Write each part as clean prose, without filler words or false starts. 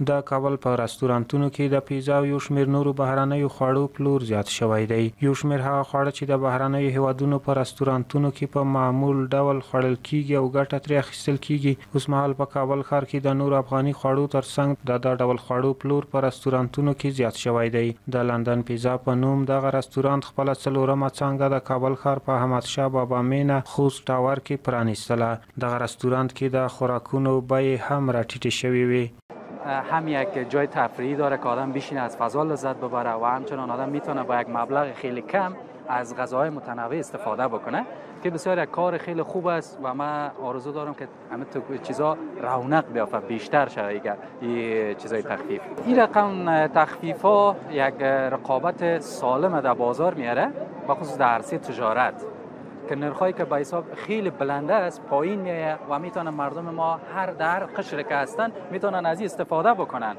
د کابل په رستورانتونو کې د پیزا او یو شمېر نورو بهرنیو خوړو پلور زیات شوی دی. یو شمېر هغه خواړه چې د بهرنیو هیوادونو په رستورانتونو کې په معمول ډول خوړل کیږي او ګټه ترې اخیستل کیږي، اوس مهال په کابل ښار کې د نورو افغاني خوړو ترڅنګ د ډول خوړو پلور په رستورانتونو کې زیات شوی دی. د لندن پیزا په نوم دغه رستورانت خپله څلورمه څانګه د کابل ښار په احمدشاه بابا مینه خوست ټاور کې پرانیستله. دغه رستورانت کې د خوراکونو بیې هم راټیټې شوې وې. هم یک جای تفریحی داره که آدم بشینه از فضا لذت ببره و همچنان آدم میتونه با یک مبلغ خیلی کم از غذاهای متنوع استفاده بکنه که بسیار یک کار خیلی خوب است و من آرزو دارم که همه چیزا رونق بیافته، بیشتر شه این چیزای تخفیف. این رقم تخفیف ها یک رقابت سالم در بازار میاره و خصوص در عرصه تجارت که نرخایی که به حساب خیلی بلنده است پایین میایه و میتونن مردم ما در قشر که هستن میتونن از این استفاده بکنن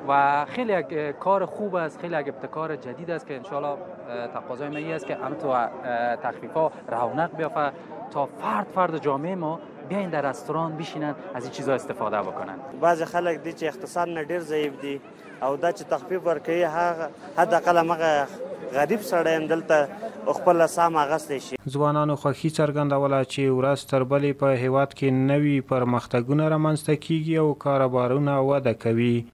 و خیلی یک کار خوب است، خیلی یک ابتکار جدید است که انشالله تقاضای من است که همه تو تخفیفا رونق بیافته تا فرد جامعه ما بیاین در رستوران بشینن از این چیزا استفاده بکنن. بعضی خلک دي چې اقتصاد نه ډیر ضعیف دي او دا چې تخفیف ورکوي هغه حداقل هغه غریب سړی هم دلته خپل سام اغستی شي. ځوانانو خوښي څرګندوله چې ورځ تر بلې په هیواد کې نوي پرمختګونه رامنځته کیږي او کاروبارونه وده کوي.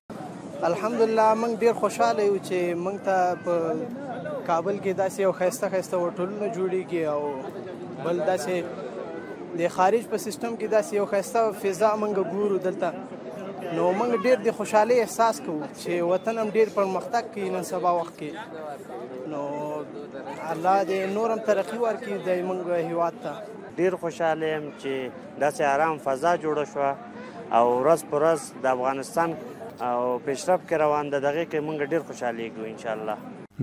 الحمدلله موږ ډیر خوشاله یو چې موږ ته په کابل کې داسې یو ښایسته هوټلونه جوړیږي او بل داسې د خارج په سیستم کې داسې یو ښایسته فضا موږ ګورو دلته، نو موږ ډیر د خوشحالۍ احساس کوو چې وطن هم ډیر پرمختګ کوي نن سبا وخت کې. نو الله دې نور هم ترقي ورکړي د موږ هیواد ته. ډیر خوشاله یم چې داسې آرام فضا جوړه شوه او ورځ په ورځ د افغانستان او پیشرفت کې روان ده، دغه کې موږ ډیر خوشحالیږو انشاءالله.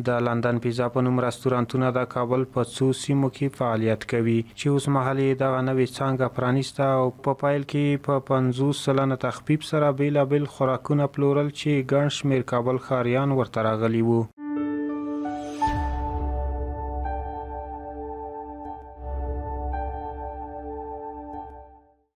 د لندن پیزا په نوم رستورانتونه د کابل په څو سیمو کې فعالیت کوي چې اوس مهال یې دغه نوې څانګه پرانیسته او په پیل کې په 50% تخفیف سره بیلابیل خوراکونه پلورل چې ګڼ شمېر کابل ښاریان ورته راغلي وو.